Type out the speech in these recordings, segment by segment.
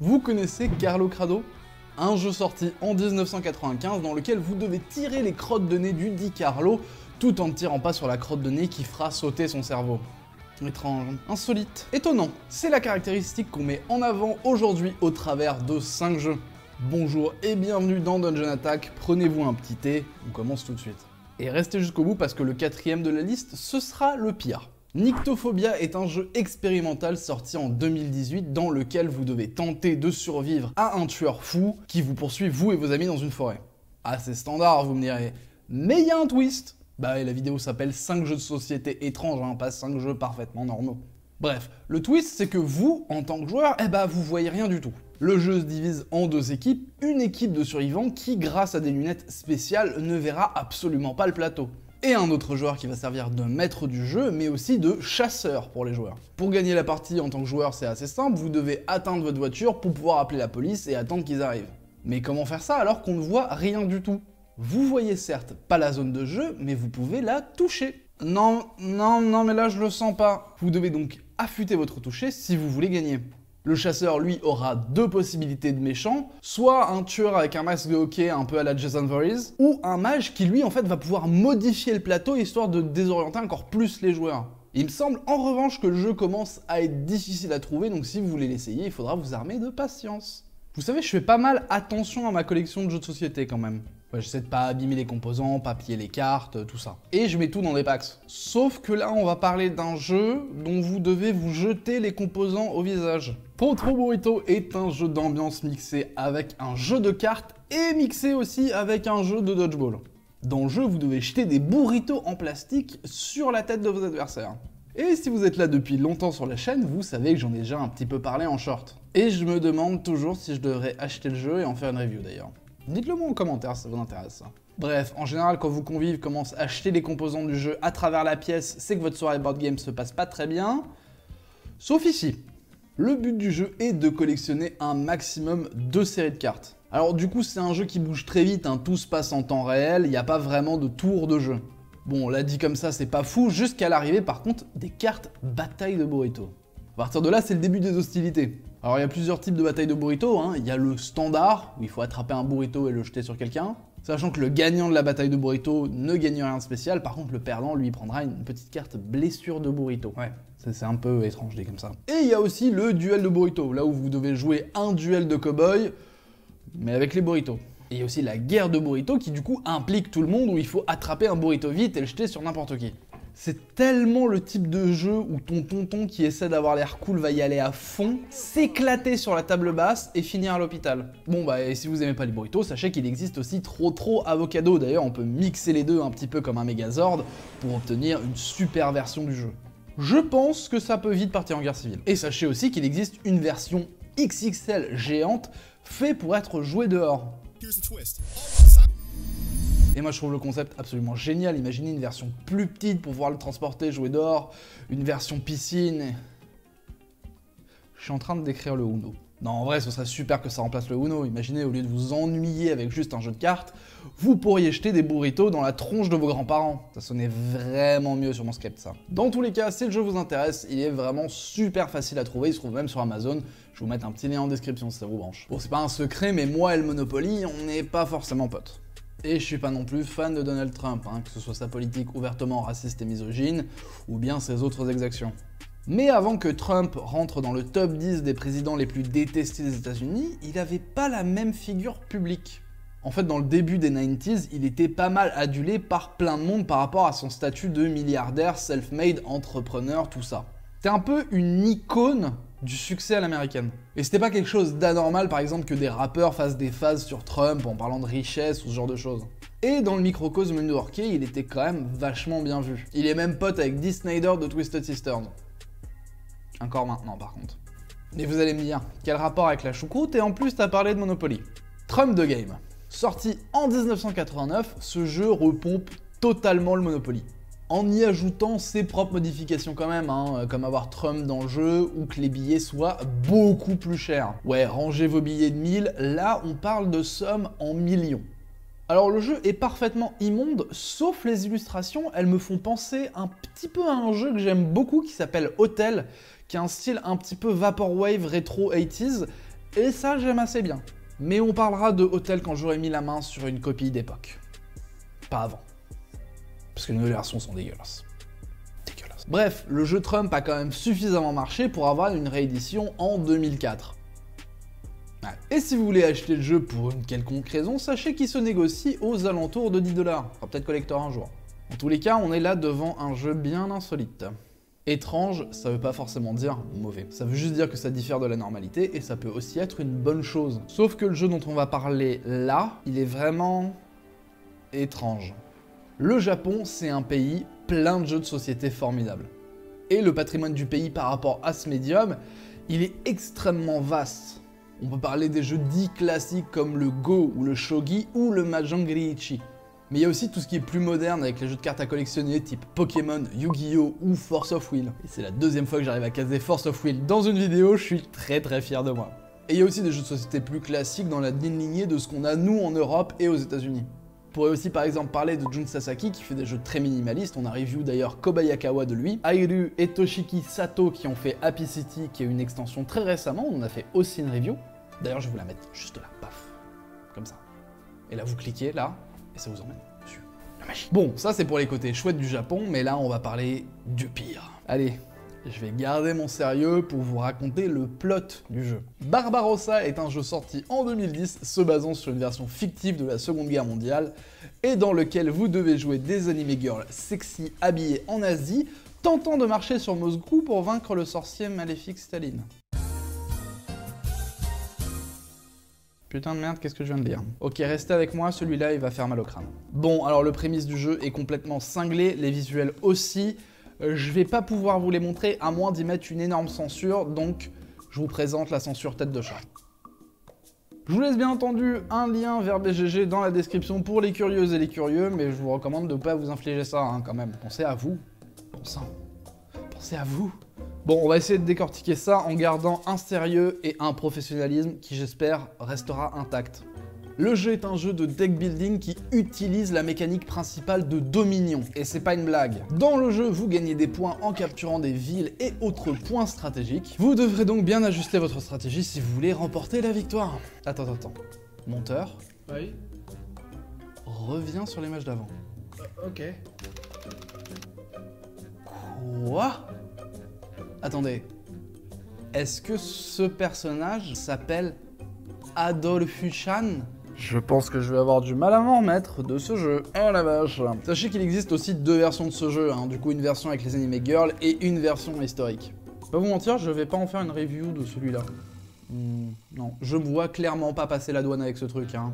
Vous connaissez Carlo Crado? Un jeu sorti en 1995 dans lequel vous devez tirer les crottes de nez du dit Carlo tout en ne tirant pas sur la crotte de nez qui fera sauter son cerveau. Étrange, insolite, étonnant. C'est la caractéristique qu'on met en avant aujourd'hui au travers de 5 jeux. Bonjour et bienvenue dans Dungeon Attack, prenez-vous un petit thé, on commence tout de suite. Et restez jusqu'au bout parce que le 4ème de la liste, ce sera le pire. Nyctophobia est un jeu expérimental sorti en 2018 dans lequel vous devez tenter de survivre à un tueur fou qui vous poursuit vous et vos amis dans une forêt. Assez standard, vous me direz, mais il y a un twist. Bah et la vidéo s'appelle 5 jeux de société étranges, hein, pas 5 jeux parfaitement normaux. Bref, le twist c'est que vous, en tant que joueur, vous voyez rien du tout. Le jeu se divise en 2 équipes, une équipe de survivants qui, grâce à des lunettes spéciales, ne verra absolument pas le plateau. Et un autre joueur qui va servir de maître du jeu, mais aussi de chasseur pour les joueurs. Pour gagner la partie en tant que joueur, c'est assez simple, vous devez atteindre votre voiture pour pouvoir appeler la police et attendre qu'ils arrivent. Mais comment faire ça alors qu'on ne voit rien du tout? Vous voyez certes pas la zone de jeu, mais vous pouvez la toucher. Non, mais là je le sens pas. Vous devez donc affûter votre toucher si vous voulez gagner. Le chasseur, lui, aura 2 possibilités de méchants, soit un tueur avec un masque de hockey un peu à la Jason Voorhees, ou un mage qui, lui, en fait, va pouvoir modifier le plateau histoire de désorienter encore plus les joueurs. Il me semble, en revanche, que le jeu commence à être difficile à trouver, donc si vous voulez l'essayer, il faudra vous armer de patience. Vous savez, je fais pas mal attention à ma collection de jeux de société, quand même. Ouais, j'essaie de pas abîmer les composants, pas piller les cartes, tout ça. Et je mets tout dans des packs. Sauf que là, on va parler d'un jeu dont vous devez vous jeter les composants au visage. Potro Burrito est un jeu d'ambiance mixé avec un jeu de cartes et mixé aussi avec un jeu de dodgeball. Dans le jeu, vous devez jeter des burritos en plastique sur la tête de vos adversaires. Et si vous êtes là depuis longtemps sur la chaîne, vous savez que j'en ai déjà un petit peu parlé en short. Et je me demande toujours si je devrais acheter le jeu et en faire une review d'ailleurs. Dites-le moi en commentaire si ça vous intéresse ça. Bref, en général, quand vos convives commencent à acheter les composants du jeu à travers la pièce, c'est que votre soirée board game se passe pas très bien. Sauf ici. Le but du jeu est de collectionner un maximum de séries de cartes. Alors du coup, c'est un jeu qui bouge très vite, hein, tout se passe en temps réel, il n'y a pas vraiment de tour de jeu. Bon, là dit comme ça, c'est pas fou, jusqu'à l'arrivée par contre des cartes bataille de burrito. À partir de là, c'est le début des hostilités. Alors il y a plusieurs types de batailles de burrito, hein. Il y a le standard, où il faut attraper un burrito et le jeter sur quelqu'un. Sachant que le gagnant de la bataille de burrito ne gagne rien de spécial, par contre le perdant lui prendra une petite carte blessure de burrito. Ouais, c'est un peu étrange dit comme ça. Et il y a aussi le duel de burrito, là où vous devez jouer un duel de cow-boy, mais avec les burritos. Et il y a aussi la guerre de burrito qui du coup implique tout le monde, où il faut attraper un burrito vite et le jeter sur n'importe qui. C'est tellement le type de jeu où ton tonton qui essaie d'avoir l'air cool va y aller à fond, s'éclater sur la table basse et finir à l'hôpital. Bon bah et si vous aimez pas les burritos, sachez qu'il existe aussi Trop Avocado. D'ailleurs on peut mixer les deux un petit peu comme un Megazord pour obtenir une super version du jeu. Je pense que ça peut vite partir en guerre civile. Et sachez aussi qu'il existe une version XXL géante faite pour être jouée dehors. Et moi je trouve le concept absolument génial, imaginez une version plus petite pour pouvoir le transporter, jouer dehors, une version piscine. Je suis en train de décrire le Uno. Non en vrai ce serait super que ça remplace le Uno, imaginez au lieu de vous ennuyer avec juste un jeu de cartes, vous pourriez jeter des burritos dans la tronche de vos grands-parents. Ça sonnait vraiment mieux sur mon script ça. Dans tous les cas, si le jeu vous intéresse, il est vraiment super facile à trouver, il se trouve même sur Amazon. Je vais vous mettre un petit lien en description si ça vous branche. Bon c'est pas un secret mais moi et le Monopoly, on n'est pas forcément potes. Et je suis pas non plus fan de Donald Trump, hein, que ce soit sa politique ouvertement raciste et misogyne, ou bien ses autres exactions. Mais avant que Trump rentre dans le top 10 des présidents les plus détestés des États-Unis, il avait pas la même figure publique. En fait, dans le début des 90s, il était pas mal adulé par plein de monde par rapport à son statut de milliardaire, self-made, entrepreneur, tout ça. C'était un peu une icône du succès à l'américaine. Et c'était pas quelque chose d'anormal par exemple que des rappeurs fassent des phases sur Trump en parlant de richesse ou ce genre de choses. Et dans le microcosme new-yorkais, il était quand même vachement bien vu. Il est même pote avec Dee Snider de Twisted Sisters. Encore maintenant par contre. Et vous allez me dire, quel rapport avec la choucroute et en plus t'as parlé de Monopoly. Trump the Game. Sorti en 1989, ce jeu repompe totalement le Monopoly. En y ajoutant ses propres modifications quand même, hein, comme avoir Trump dans le jeu ou que les billets soient beaucoup plus chers. Ouais, rangez vos billets de 1000, là on parle de sommes en millions. Alors le jeu est parfaitement immonde, sauf les illustrations, elles me font penser un petit peu à un jeu que j'aime beaucoup qui s'appelle Hotel, qui a un style un petit peu Vaporwave rétro 80s, Et ça, j'aime assez bien. Mais on parlera de Hotel quand j'aurai mis la main sur une copie d'époque. Pas avant. Parce que les nouvelles versions sont dégueulasses. Dégueulasses. Bref, le jeu Trump a quand même suffisamment marché pour avoir une réédition en 2004. Ouais. Et si vous voulez acheter le jeu pour une quelconque raison, sachez qu'il se négocie aux alentours de 10 $. Enfin, peut-être collector un jour. En tous les cas, on est là devant un jeu bien insolite. Étrange, ça veut pas forcément dire mauvais. Ça veut juste dire que ça diffère de la normalité et ça peut aussi être une bonne chose. Sauf que le jeu dont on va parler là, il est vraiment étrange. Le Japon, c'est un pays plein de jeux de société formidables. Et le patrimoine du pays par rapport à ce médium, il est extrêmement vaste. On peut parler des jeux dits classiques comme le Go ou le Shogi ou le Mahjong Riichi. Mais il y a aussi tout ce qui est plus moderne avec les jeux de cartes à collectionner type Pokémon, Yu-Gi-Oh! Ou Force of Will. Et c'est la deuxième fois que j'arrive à caser Force of Will dans une vidéo, je suis très fier de moi. Et il y a aussi des jeux de société plus classiques dans la lignée de ce qu'on a nous en Europe et aux États-Unis. On pourrait aussi par exemple parler de Jun Sasaki qui fait des jeux très minimalistes, on a review d'ailleurs Kobayakawa de lui, Airu et Toshiki Sato qui ont fait Happy City qui est une extension très récemment, on en a fait aussi une review. D'ailleurs je vais vous la mettre juste là, paf, comme ça. Et là vous cliquez là, et ça vous emmène sur la magie. Bon, ça c'est pour les côtés chouettes du Japon, mais là on va parler du pire. Allez, je vais garder mon sérieux pour vous raconter le plot du jeu. Barbarossa est un jeu sorti en 2010, se basant sur une version fictive de la Seconde Guerre mondiale, et dans lequel vous devez jouer des anime girls sexy habillées en Asie, tentant de marcher sur Moscou pour vaincre le sorcier maléfique Staline. Putain de merde, qu'est-ce que je viens de lire? Ok, restez avec moi, celui-là il va faire mal au crâne. Bon, alors le prémisse du jeu est complètement cinglé, les visuels aussi. Je vais pas pouvoir vous les montrer à moins d'y mettre une énorme censure, donc je vous présente la censure tête de chat. Je vous laisse bien entendu un lien vers BGG dans la description pour les curieuses et les curieux, mais je vous recommande de ne pas vous infliger ça hein, quand même. Pensez à vous, bon sang, pensez à vous. Bon, on va essayer de décortiquer ça en gardant un sérieux et un professionnalisme qui, j'espère, restera intact. Le jeu est un jeu de deck building qui utilise la mécanique principale de Dominion, et c'est pas une blague. Dans le jeu, vous gagnez des points en capturant des villes et autres points stratégiques. Vous devrez donc bien ajuster votre stratégie si vous voulez remporter la victoire. Attends. Monteur. Oui. Reviens sur l'image d'avant. Ok. Quoi? Attendez, est-ce que ce personnage s'appelle Adolphuchan? Je pense que je vais avoir du mal à m'en remettre de ce jeu. Oh la vache. Sachez qu'il existe aussi deux versions de ce jeu, hein. Du coup une version avec les anime girls et une version historique. Pas vous mentir, je vais pas en faire une review de celui-là. Non, je me vois clairement pas passer la douane avec ce truc, hein.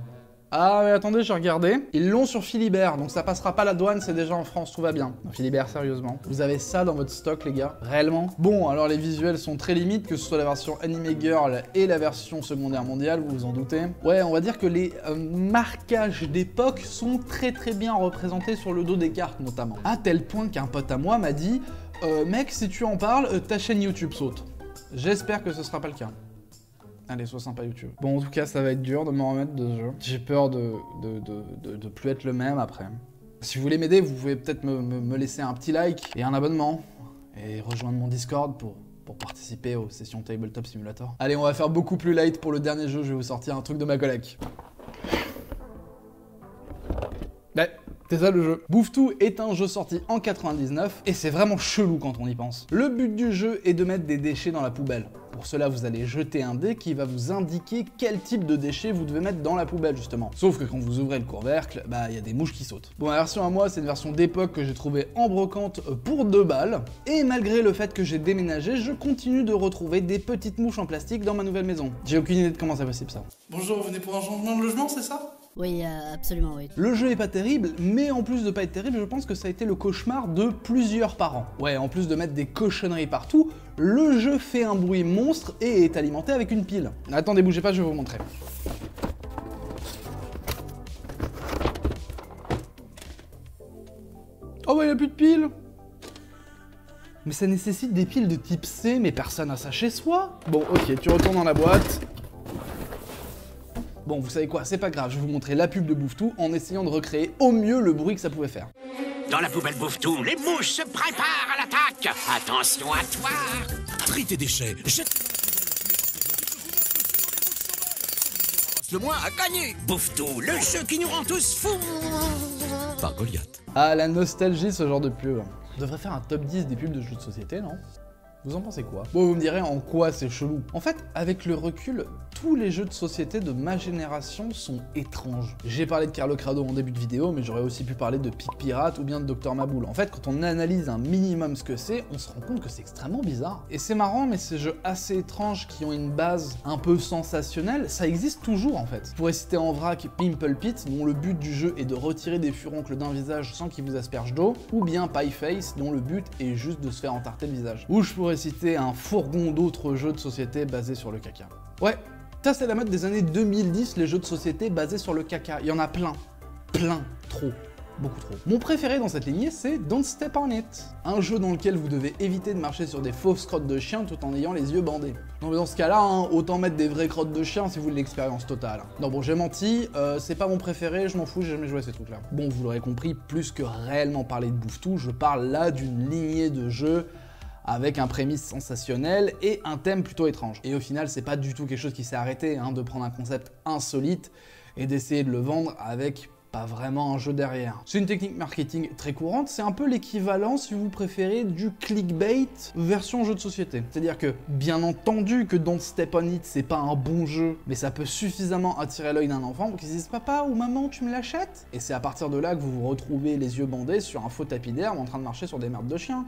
Ah mais attendez, j'ai regardé. Ils l'ont sur Philibert, donc ça passera pas la douane, c'est déjà en France, tout va bien. Non, Philibert, sérieusement. Vous avez ça dans votre stock, les gars? Réellement? Bon, alors les visuels sont très limites, que ce soit la version Anime Girl et la version Secondaire mondiale, vous vous en doutez. Ouais, on va dire que les marquages d'époque sont très bien représentés sur le dos des cartes, notamment. À tel point qu'un pote à moi m'a dit mec, si tu en parles, ta chaîne YouTube saute. J'espère que ce sera pas le cas. Allez, sois sympa YouTube. Bon, en tout cas, ça va être dur de m'en remettre de ce jeu. J'ai peur de plus être le même après. Si vous voulez m'aider, vous pouvez peut-être me laisser un petit like et un abonnement. Et rejoindre mon Discord pour participer aux sessions Tabletop Simulator. Allez, on va faire beaucoup plus light pour le dernier jeu. Je vais vous sortir un truc de ma collègue. Ouais, c'est ça le jeu. Bouffe-Tout est un jeu sorti en 99 et c'est vraiment chelou quand on y pense. Le but du jeu est de mettre des déchets dans la poubelle. Pour cela, vous allez jeter un dé qui va vous indiquer quel type de déchets vous devez mettre dans la poubelle, justement. Sauf que quand vous ouvrez le couvercle, bah, il y a des mouches qui sautent. Bon, la version à moi, c'est une version d'époque que j'ai trouvée en brocante pour 2 balles. Et malgré le fait que j'ai déménagé, je continue de retrouver des petites mouches en plastique dans ma nouvelle maison. J'ai aucune idée de comment c'est possible, ça. Bonjour, vous venez pour un changement de logement, c'est ça? Oui, absolument, oui. Le jeu est pas terrible, mais en plus de pas être terrible, je pense que ça a été le cauchemar de plusieurs parents. Ouais, en plus de mettre des cochonneries partout, le jeu fait un bruit monstre et est alimenté avec une pile. Attendez, bougez pas, je vais vous montrer. Oh bah il a plus de piles. Mais ça nécessite des piles de type C, mais personne n'a ça chez soi. Bon, ok, tu retournes dans la boîte. Bon, vous savez quoi, c'est pas grave, je vais vous montrer la pub de Bouffe-Tout en essayant de recréer au mieux le bruit que ça pouvait faire. Dans la poubelle Bouffe-Tout, les mouches se préparent à l'attaque. Attention à toi. Trie tes déchets, jette... dépense le moins a gagné. Bouffe-tout, le jeu qui nous rend tous fous. Par Goliath. Ah, la nostalgie, ce genre de pub. On devrait faire un top 10 des pubs de jeux de société, non? Vous en pensez quoi? Bon, vous me direz en quoi c'est chelou. En fait, avec le recul, tous les jeux de société de ma génération sont étranges. J'ai parlé de Carlo Crado en début de vidéo, mais j'aurais aussi pu parler de Pic Pirate ou bien de Dr Maboul. En fait, quand on analyse un minimum ce que c'est, on se rend compte que c'est extrêmement bizarre. Et c'est marrant, mais ces jeux assez étranges qui ont une base un peu sensationnelle, ça existe toujours en fait. Je pourrais citer en vrac Pimple Pit, dont le but du jeu est de retirer des furoncles d'un visage sans qu'il vous asperge d'eau, ou bien Pie Face, dont le but est juste de se faire entarter le visage. Ou je pourrais citer un fourgon d'autres jeux de société basés sur le caca. Ouais, ça c'est la mode des années 2010, les jeux de société basés sur le caca. Il y en a plein. Plein. Trop. Beaucoup trop. Mon préféré dans cette lignée, c'est Don't Step on It. Un jeu dans lequel vous devez éviter de marcher sur des fausses crottes de chien tout en ayant les yeux bandés. Non mais dans ce cas-là, autant mettre des vraies crottes de chien si vous voulez l'expérience totale. Non bon, j'ai menti, c'est pas mon préféré, je m'en fous, j'ai jamais joué à ces trucs-là. Bon, vous l'aurez compris, plus que réellement parler de bouffe-tout, je parle là d'une lignée de jeux avec un prémisse sensationnel et un thème plutôt étrange. Et au final, c'est pas du tout quelque chose qui s'est arrêté, de prendre un concept insolite et d'essayer de le vendre avec pas vraiment un jeu derrière. C'est une technique marketing très courante, c'est un peu l'équivalent, si vous préférez, du clickbait version jeu de société. C'est-à-dire que, bien entendu que Don't Step on It, c'est pas un bon jeu, mais ça peut suffisamment attirer l'œil d'un enfant pour qu'il se dise « Papa ou maman, tu me l'achètes ?» Et c'est à partir de là que vous vous retrouvez les yeux bandés sur un faux tapis d'herbe en train de marcher sur des merdes de chiens.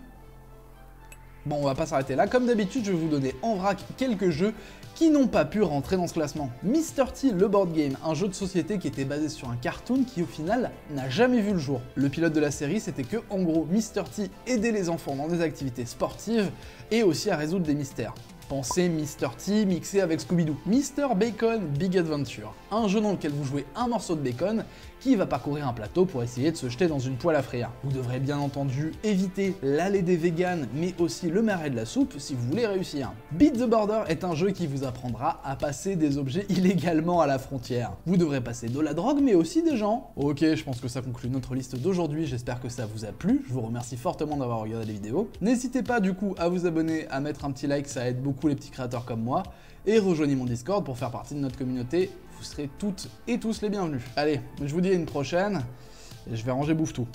Bon, on va pas s'arrêter là. Comme d'habitude, je vais vous donner en vrac quelques jeux qui n'ont pas pu rentrer dans ce classement. Mr. T, le board game, un jeu de société qui était basé sur un cartoon qui, au final, n'a jamais vu le jour. Le pilote de la série, c'était que, en gros, Mr. T aidait les enfants dans des activités sportives et aussi à résoudre des mystères. Pensez Mr. T mixé avec Scooby-Doo. Mr. Bacon Big Adventure, un jeu dans lequel vous jouez un morceau de bacon qui va parcourir un plateau pour essayer de se jeter dans une poêle à frire. Vous devrez bien entendu éviter l'allée des véganes, mais aussi le marais de la soupe si vous voulez réussir. Beat the Border est un jeu qui vous apprendra à passer des objets illégalement à la frontière. Vous devrez passer de la drogue, mais aussi des gens. Ok, je pense que ça conclut notre liste d'aujourd'hui, j'espère que ça vous a plu, je vous remercie fortement d'avoir regardé la vidéo. N'hésitez pas du coup à vous abonner, à mettre un petit like, ça aide beaucoup les petits créateurs comme moi, et rejoignez mon Discord pour faire partie de notre communauté, vous serez toutes et tous les bienvenus. Allez, je vous dis à une prochaine, et je vais ranger bouffe tout.